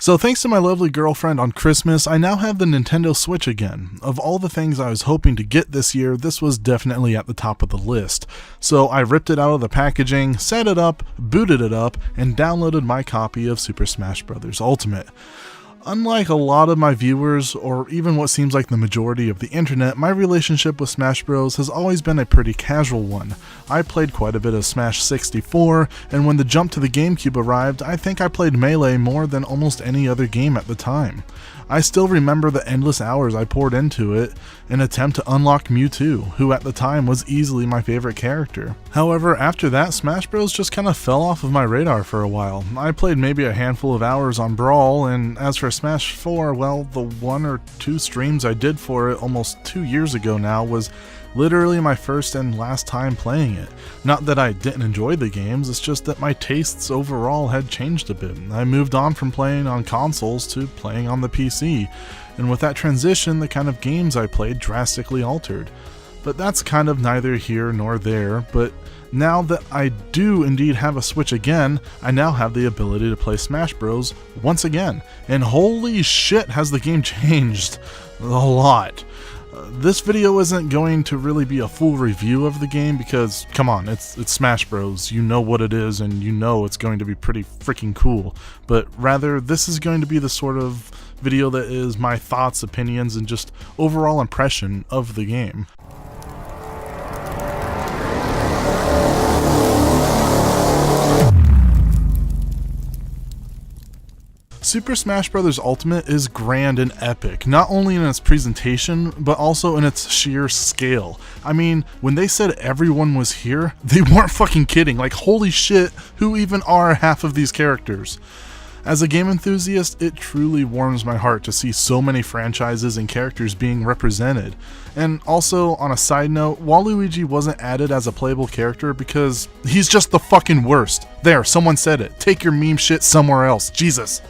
So thanks to my lovely girlfriend on Christmas, I now have the Nintendo Switch again. Of all the things I was hoping to get this year, this was definitely at the top of the list. So I ripped it out of the packaging, set it up, booted it up, and downloaded my copy of Super Smash Bros. Ultimate. Unlike a lot of my viewers, or even what seems like the majority of the internet, my relationship with Smash Bros. Has always been a pretty casual one. I played quite a bit of Smash 64, and when the jump to the GameCube arrived, I think I played Melee more than almost any other game at the time. I still remember the endless hours I poured into it in an attempt to unlock Mewtwo, who at the time was easily my favorite character. However, after that, Smash Bros. Just kind of fell off of my radar for a while. I played maybe a handful of hours on Brawl, and as for Smash 4, well, the 1 or 2 streams I did for it almost 2 years ago now was literally my first and last time playing it. Not that I didn't enjoy the games, it's just that my tastes overall had changed a bit. I moved on from playing on consoles to playing on the PC, and with that transition, the kind of games I played drastically altered. But that's kind of neither here nor there, but now that I do indeed have a Switch again, I now have the ability to play Smash Bros. Once again, and holy shit has the game changed a lot. This video isn't going to really be a full review of the game because, come on, it's Smash Bros. You know what it is and you know it's going to be pretty freaking cool. But rather, this is going to be the sort of video that is my thoughts, opinions, and just overall impression of the game. Super Smash Bros. Ultimate is grand and epic, not only in its presentation, but also in its sheer scale. I mean, when they said everyone was here, they weren't fucking kidding. Like, holy shit, who even are half of these characters? As a game enthusiast, it truly warms my heart to see so many franchises and characters being represented. And also, on a side note, Waluigi wasn't added as a playable character because he's just the fucking worst. There, someone said it. Take your meme shit somewhere else. Jesus.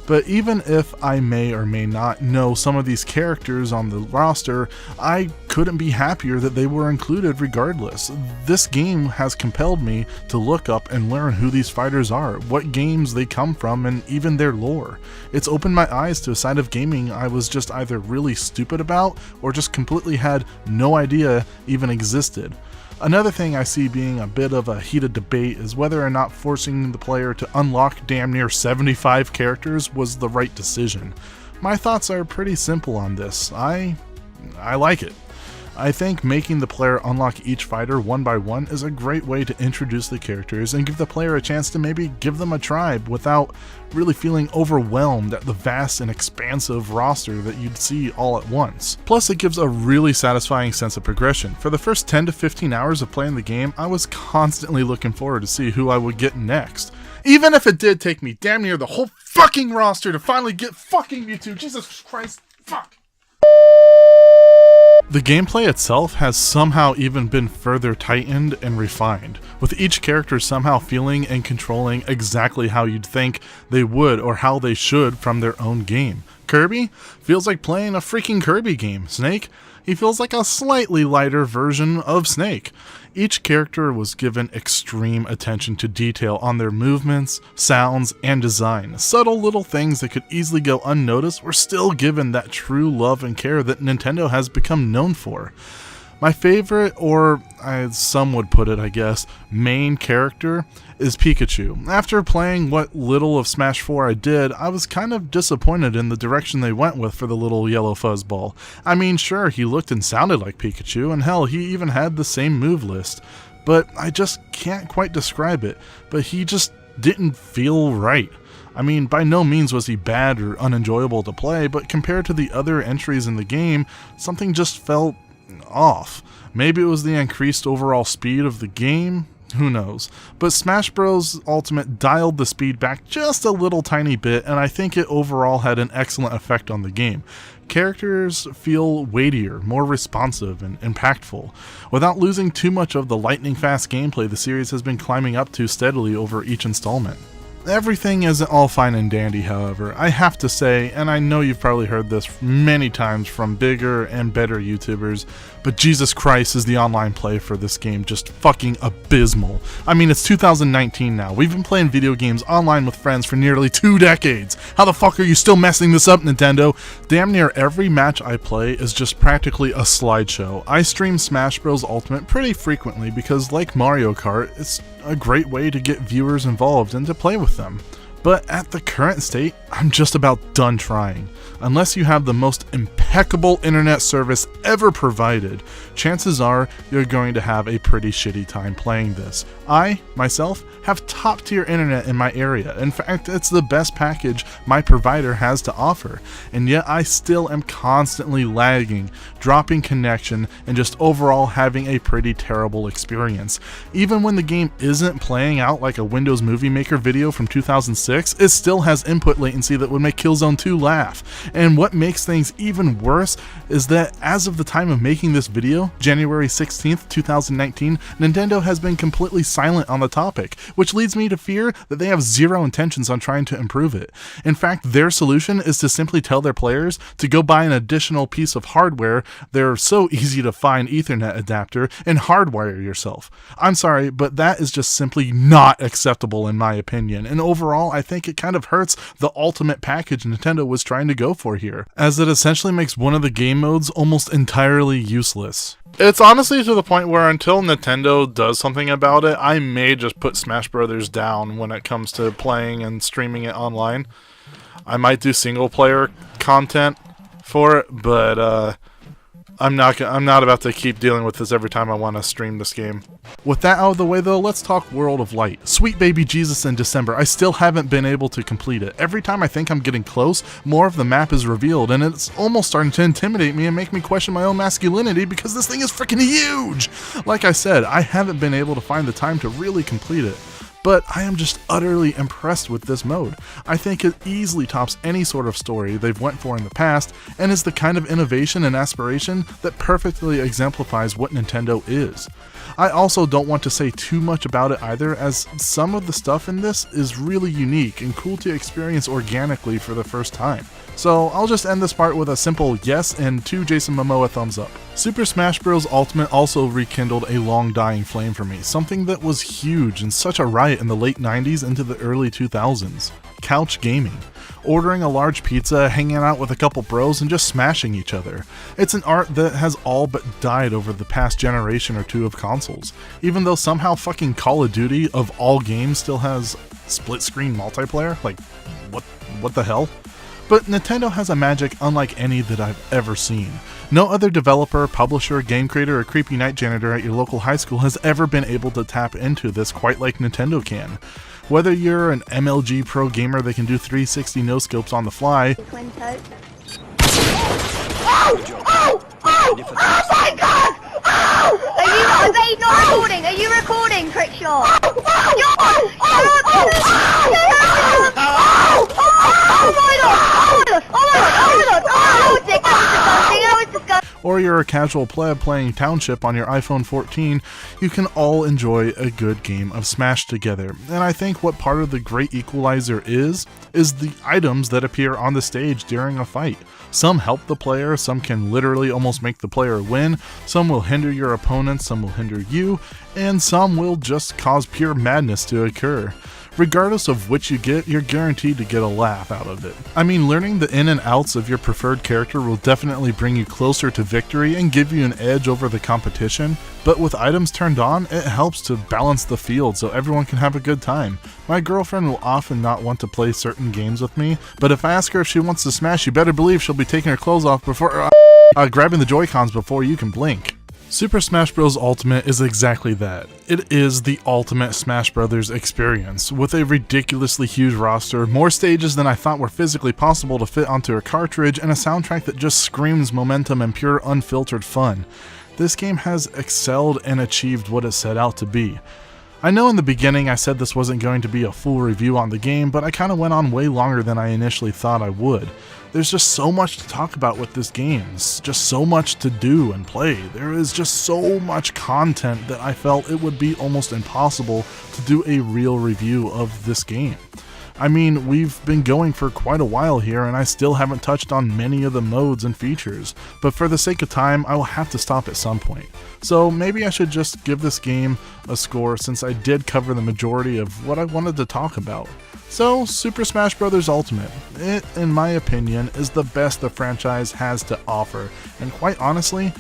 But even if I may or may not know some of these characters on the roster, I couldn't be happier that they were included regardless. This game has compelled me to look up and learn who these fighters are, what games they come from, and even their lore. It's opened my eyes to a side of gaming I was just either really stupid about or just completely had no idea even existed. Another thing I see being a bit of a heated debate is whether or not forcing the player to unlock damn near 75 characters was the right decision. My thoughts are pretty simple on this. I like it. I think making the player unlock each fighter one by one is a great way to introduce the characters and give the player a chance to maybe give them a try without really feeling overwhelmed at the vast and expansive roster that you'd see all at once. Plus, it gives a really satisfying sense of progression. For the first 10 to 15 hours of playing the game, I was constantly looking forward to see who I would get next. Even if it did take me damn near the whole fucking roster to finally get fucking Mewtwo. Jesus Christ, fuck. The gameplay itself has somehow even been further tightened and refined, with each character somehow feeling and controlling exactly how you'd think they would or how they should from their own game. Kirby feels like playing a freaking Kirby game. Snake, he feels like a slightly lighter version of Snake. Each character was given extreme attention to detail on their movements, sounds, and design. Subtle little things that could easily go unnoticed were still given that true love and care that Nintendo has become known for. My favorite, or as some would put it I guess, main character is Pikachu. After playing what little of Smash 4 I did, I was kind of disappointed in the direction they went with for the little yellow fuzzball. I mean, sure, he looked and sounded like Pikachu, and hell, he even had the same move list, but I just can't quite describe it, but he just didn't feel right. I mean, by no means was he bad or unenjoyable to play, but compared to the other entries in the game, something just felt off. Maybe it was the increased overall speed of the game, who knows. But Smash Bros. Ultimate dialed the speed back just a little tiny bit, and I think it overall had an excellent effect on the game. Characters feel weightier, more responsive, and impactful. Without losing too much of the lightning fast gameplay the series has been climbing up to steadily over each installment. Everything isn't all fine and dandy, however. I have to say, and I know you've probably heard this many times from bigger and better YouTubers, but Jesus Christ is the online play for this game just fucking abysmal. I mean, it's 2019 now. We've been playing video games online with friends for nearly 2 decades. How the fuck are you still messing this up, Nintendo? Damn near every match I play is just practically a slideshow. I stream Smash Bros. Ultimate pretty frequently because, like Mario Kart, it's a great way to get viewers involved and to play with them. But at the current state, I'm just about done trying. Unless you have the most impeccable internet service ever provided, chances are you're going to have a pretty shitty time playing this. I, myself, have top tier internet in my area. In fact, it's the best package my provider has to offer. And yet I still am constantly lagging, dropping connection, and just overall having a pretty terrible experience. Even when the game isn't playing out like a Windows Movie Maker video from 2006, it still has input latency that would make Killzone 2 laugh. And what makes things even worse is that as of the time of making this video, January 16th, 2019, Nintendo has been completely silent on the topic, which leads me to fear that they have zero intentions on trying to improve it. In fact, their solution is to simply tell their players to go buy an additional piece of hardware, their so easy to find Ethernet adapter, and hardwire yourself. I'm sorry, but that is just simply not acceptable in my opinion, and overall I think it kind of hurts the ultimate package Nintendo was trying to go for here, as it essentially makes one of the game modes almost entirely useless. It's honestly to the point where until Nintendo does something about it, I may just put Smash Brothers down when it comes to playing and streaming it online. I might do single player content for it, but I'm not about to keep dealing with this every time I want to stream this game. With that out of the way though, let's talk World of Light. Sweet baby Jesus in December, I still haven't been able to complete it. Every time I think I'm getting close, more of the map is revealed, and it's almost starting to intimidate me and make me question my own masculinity because this thing is freaking huge! Like I said, I haven't been able to find the time to really complete it. But I am just utterly impressed with this mode. I think it easily tops any sort of story they've went for in the past, and is the kind of innovation and aspiration that perfectly exemplifies what Nintendo is. I also don't want to say too much about it either, as some of the stuff in this is really unique and cool to experience organically for the first time. So I'll just end this part with a simple yes and 2 Jason Momoa thumbs up. Super Smash Bros. Ultimate also rekindled a long dying flame for me, something that was huge and such a riot in the late 90s into the early 2000s. Couch gaming. Ordering a large pizza, hanging out with a couple bros, and just smashing each other. It's an art that has all but died over the past generation or two of consoles. Even though somehow fucking Call of Duty of all games still has split screen multiplayer? Like, what the hell? But Nintendo has a magic unlike any that I've ever seen. No other developer, publisher, game creator, or creepy night janitor at your local high school has ever been able to tap into this quite like Nintendo can. Whether you're an MLG pro gamer that can do 360 no-scopes on the fly, Oh my god! Are they not recording? Are you recording, Crickshaw? or you're a casual pleb playing Township on your iPhone 14, you can all enjoy a good game of Smash together. And I think what part of the great equalizer is the items that appear on the stage during a fight. Some help the player, some can literally almost make the player win, some will hinder your opponent, some will hinder you, and some will just cause pure madness to occur. Regardless of which you get, you're guaranteed to get a laugh out of it. I mean, learning the in and outs of your preferred character will definitely bring you closer to victory and give you an edge over the competition, but with items turned on, it helps to balance the field so everyone can have a good time. My girlfriend will often not want to play certain games with me, but if I ask her if she wants to smash, you better believe she'll be taking her clothes off before grabbing the Joy-Cons before you can blink. Super Smash Bros. Ultimate is exactly that. It is the ultimate Smash Brothers experience, with a ridiculously huge roster, more stages than I thought were physically possible to fit onto a cartridge, and a soundtrack that just screams momentum and pure unfiltered fun. This game has excelled and achieved what it set out to be. I know in the beginning I said this wasn't going to be a full review on the game, but I kinda went on way longer than I initially thought I would. There's just so much to talk about with this game, just so much to do and play. There is just so much content that I felt it would be almost impossible to do a real review of this game. I mean, we've been going for quite a while here and I still haven't touched on many of the modes and features, but for the sake of time, I will have to stop at some point. So maybe I should just give this game a score since I did cover the majority of what I wanted to talk about. So, Super Smash Bros. Ultimate, it, in my opinion, is the best the franchise has to offer, and quite honestly,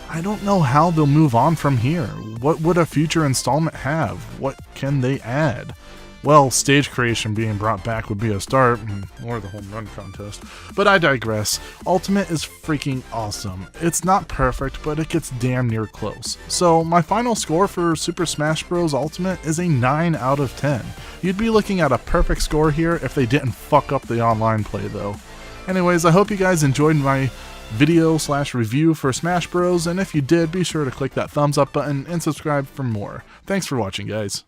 I don't know how they'll move on from here. What would a future installment have? What can they add? Well, stage creation being brought back would be a start, or the home run contest. But I digress. Ultimate is freaking awesome. It's not perfect, but it gets damn near close. So my final score for Super Smash Bros. Ultimate is a 9 out of 10. You'd be looking at a perfect score here if they didn't fuck up the online play though. Anyways, I hope you guys enjoyed my video/review for Smash Bros, and if you did, be sure to click that thumbs up button and subscribe for more. Thanks for watching, guys.